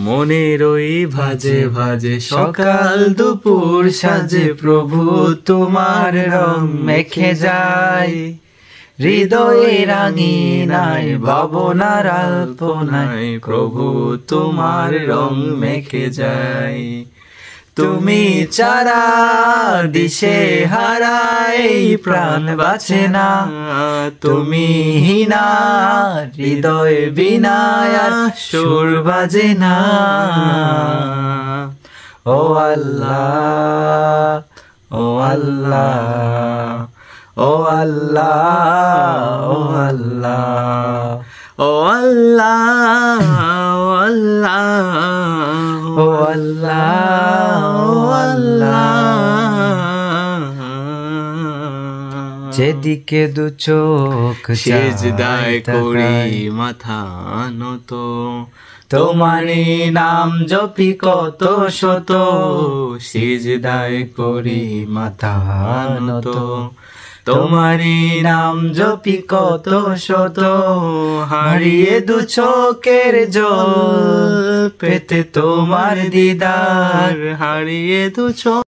মনের ওই ভাজে ভাজে সকাল দুপুর সাজে প্রভু তোমার রং মেখে যায় হৃদয়ে রাঙিনায় ভাবনার আলপনায় প্রভু তোমার রং মেখে যায় তুমি ছাড়া দিশে হারায় প্রাণ বাঁচে না তুমি হিনা হৃদয় বিনায়া সুর বাজে না ও আল্লাহ ও আল্লাহ ও আল্লাহ ও আল্লাহ ও আল্লাহ ও আল্লাহ ও আল্লাহ যেদিকে দু চোখ সিজদায় করি মাথা নত তোমারি নাম জপি কত শত সিজদায় করি মাথা নত তোমারি নাম জপি কত শত হারিয়ে দু চোখের জল পেতে তোমার দিদার হারিয়ে দু চোখ